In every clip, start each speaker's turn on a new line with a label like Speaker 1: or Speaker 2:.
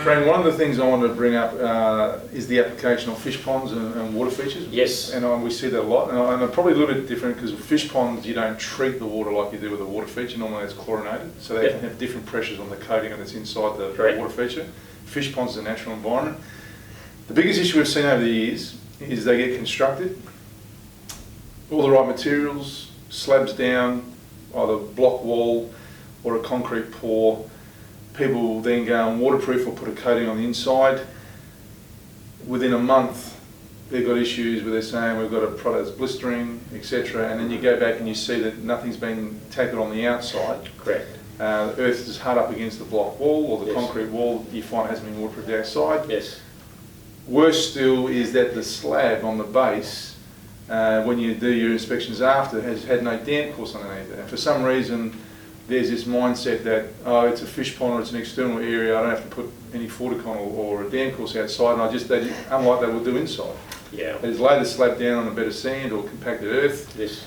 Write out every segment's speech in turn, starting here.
Speaker 1: Frank, one of the things I wanted to bring up is the application of fish ponds and water features.
Speaker 2: Yes.
Speaker 1: And we see that a lot. And probably a little bit different because with fish ponds, you don't treat the water like you do with a water feature. Normally it's chlorinated. So they can have different pressures on the coating that's inside the water feature. Fish ponds is a natural environment. The biggest issue we've seen over the years is they get constructed, all the right materials, slabs down, either block wall or a concrete pour. People will then go and waterproof or put a coating on the inside. Within a month, they've got issues where they're saying we've got a product that's blistering, etc. And then you go back and you see that nothing's been tapered on the outside.
Speaker 2: Correct.
Speaker 1: The earth is hard up against the block wall or the concrete wall. You find it hasn't been waterproofed outside.
Speaker 2: Yes.
Speaker 1: Worse still is that the slab on the base, when you do your inspections after, has had no damp course underneath it. And for some reason, there's this mindset that, oh, it's a fish pond or it's an external area, I don't have to put any Forticon or a dam course outside, and unlike they will do inside.
Speaker 2: Yeah.
Speaker 1: They just lay the slab down on a bed of sand or compacted earth.
Speaker 2: Yes.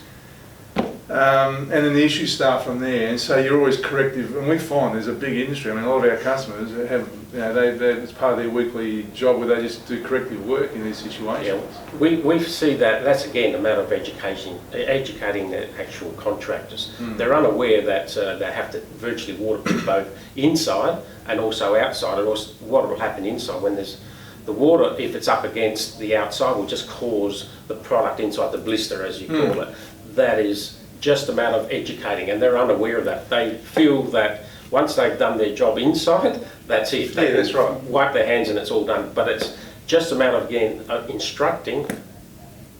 Speaker 1: And then the issues start from there, and so you're always corrective. And we find there's a big industry. I mean, a lot of our customers have, it's part of their weekly job where they just do corrective work in these situations.
Speaker 2: Yeah, we see that. That's again a matter of educating the actual contractors. They're unaware that they have to virtually waterproof both inside and also outside. And also what will happen inside when there's the water, if it's up against the outside, will just cause the product inside, the blister as you call it. That is just a matter of educating, and they're unaware of that. They feel that once they've done their job inside, that's it. They
Speaker 1: that's right.
Speaker 2: Wipe their hands and it's all done. But it's just a matter of, again, instructing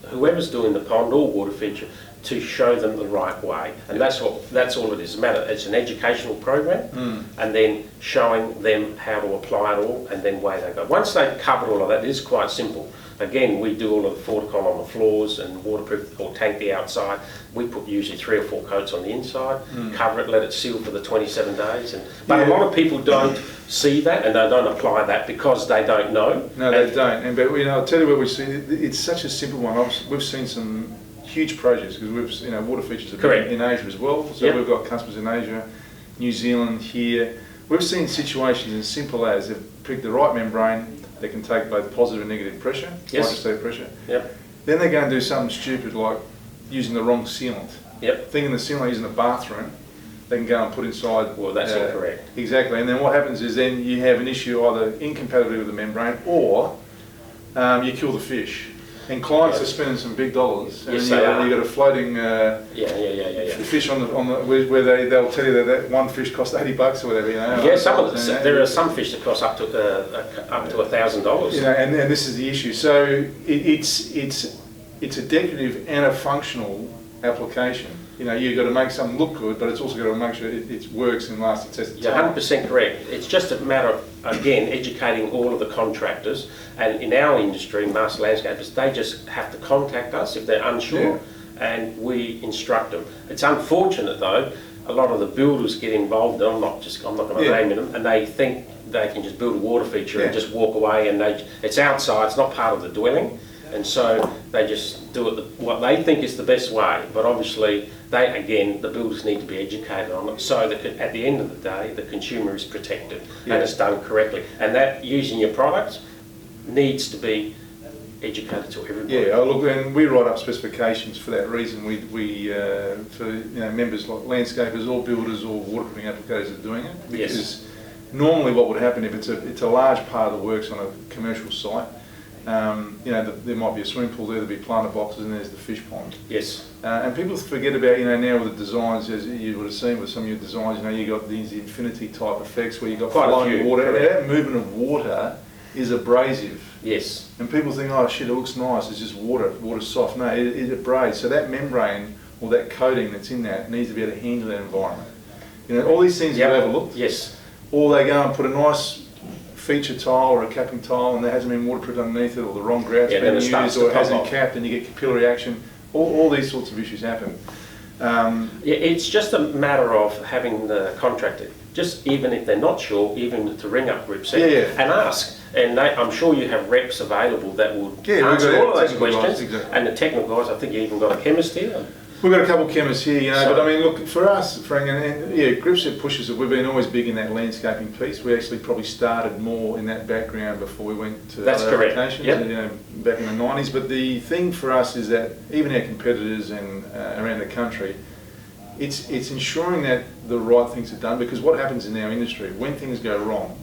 Speaker 2: whoever's doing the pond or water feature to show them the right way. And that's all it is. It's an educational program, and then showing them how to apply it all, and then away they go. Once they've covered all of that, it is quite simple. Again, we do all of the Forticon on the floors and waterproof or tank the outside. We put usually 3 or 4 coats on the inside, cover it, let it seal for the 27 days. But a lot of people don't see that, and they don't apply that because they don't know.
Speaker 1: No, they don't. But I'll tell you where we see it's such a simple one. We've seen some huge projects because we've water features have been in Asia as well. So we've got customers in Asia, New Zealand, here. We've seen situations as simple as they've picked the right membrane. They can take both positive and negative pressure, hydrostatic pressure. Yep. Then they go and do something stupid like using the wrong sealant.
Speaker 2: Yep.
Speaker 1: Thinking the sealant is in the bathroom, they can go and put inside.
Speaker 2: Well, that's incorrect.
Speaker 1: Exactly. And then what happens is then you have an issue either incompatibility with the membrane or you kill the fish. And clients are spending some big dollars, and you've got a floating fish on the where they'll tell you that one fish costs $80 or whatever.
Speaker 2: Yeah, there are some fish that cost up to $1,000.
Speaker 1: And this is the issue. So it's a decorative and a functional application. You've got to make something look good, but it's also got to make sure it works and lasts the test of time.
Speaker 2: You're 100% correct. It's just a matter of, again, educating all of the contractors. And in our industry, master landscapers, they just have to contact us if they're unsure, and we instruct them. It's unfortunate though, a lot of the builders get involved. I'm not going to name them, and they think they can just build a water feature and just walk away, and it's outside, it's not part of the dwelling. And so they just do it what they think is the best way. But obviously, the builders need to be educated on it so that at the end of the day, the consumer is protected and it's done correctly. And that using your products needs to be educated to everybody.
Speaker 1: Yeah, look, and we write up specifications for that reason. We for members like landscapers or builders or waterproofing applicators are doing it because normally what would happen if it's a large part of the works on a commercial site. There might be a swimming pool there, there'll be planter boxes, and there's the fish pond.
Speaker 2: Yes.
Speaker 1: And people forget about, now with the designs, as you would have seen with some of your designs, you got these infinity type effects where you've got flowing water. And that movement of water is abrasive.
Speaker 2: Yes.
Speaker 1: And people think, oh shit, it looks nice, it's just water, water's soft. No, it abrades. So that membrane or that coating that's in that needs to be able to handle that environment. All these things you've overlooked.
Speaker 2: Yes.
Speaker 1: Or they go and put a nice feature tile or a capping tile and there hasn't been waterproofed underneath it, or the wrong grout's been used, or it hasn't capped and you get capillary action. All these sorts of issues happen.
Speaker 2: It's just a matter of having the contractor, just even if they're not sure, even to ring up Gripset and ask. And I'm sure you have reps available that will answer all of those questions.
Speaker 1: Exactly.
Speaker 2: And the technical guys, I think you even got a chemist here.
Speaker 1: We've got a couple of chemists here, you know,
Speaker 2: So-
Speaker 1: but I mean, look, for us, Frank, and yeah, Gripset pushes it. We've been always big in that landscaping piece. We actually probably started more in that background before we went to
Speaker 2: That's
Speaker 1: other
Speaker 2: correct.
Speaker 1: applications,
Speaker 2: Yep.
Speaker 1: you know, back in the 90s. But the thing for us is that even our competitors and around the country, it's ensuring that the right things are done, because what happens in our industry, when things go wrong,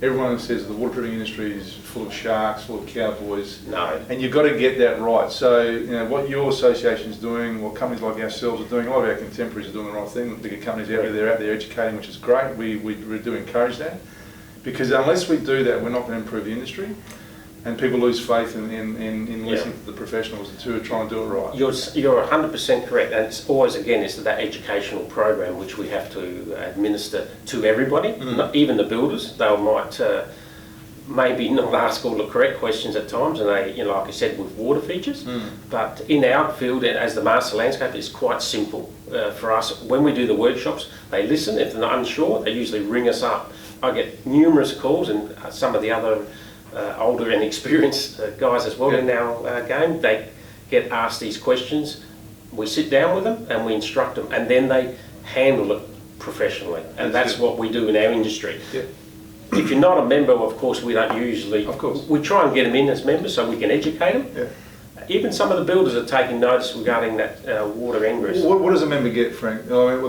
Speaker 1: everyone says the waterproofing industry is full of sharks, full of cowboys.
Speaker 2: No.
Speaker 1: And you've got to get that right. So, you know, what your association is doing, what companies like ourselves are doing, a lot of our contemporaries are doing the right thing. The bigger companies out there, they're out there educating, which is great. We do encourage that. Because unless we do that, we're not going to improve the industry. And people lose faith in listening to the professionals who are trying to do it right.
Speaker 2: You're 100% correct, and it's always, again, it's that educational program which we have to administer to everybody, not even the builders. They might maybe not ask all the correct questions at times, and they, you know, like I said, with water features. But in our field, as the master landscaper, it's quite simple for us. When we do the workshops, they listen. If they're not unsure, they usually ring us up. I get numerous calls, and some of the other older and experienced guys as well in our game, they get asked these questions. We sit down with them and we instruct them, and then they handle it professionally, and that's what we do in our industry. If you're not a member, of course, we don't usually, we try and get them in as members so we can educate them. Even some of the builders are taking notice regarding that water ingress.
Speaker 1: What does a member get, Frank? I mean,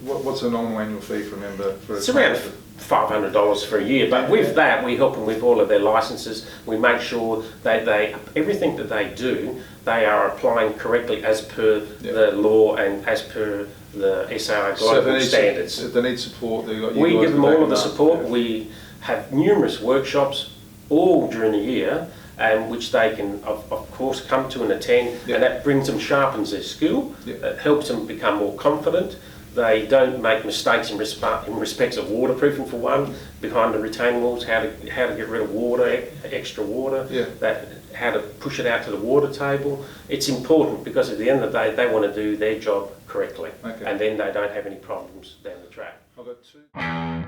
Speaker 1: what's a nominal annual fee for a member?
Speaker 2: It's around $500 for a year, but with that we help them with all of their licences. We make sure that everything that they do, they are applying correctly as per the law and as per the SAI global standards.
Speaker 1: If they need support,
Speaker 2: we give them all of the support. We have numerous workshops all during the year, which they can, of course, come to and attend, and that brings them, sharpens their skill, it helps them become more confident. They don't make mistakes in respects of waterproofing, for one, behind the retaining walls, how to get rid of water, extra water, how to push it out to the water table. It's important because at the end of the day, they want to do their job correctly, and then they don't have any problems down the track.
Speaker 1: I've got two.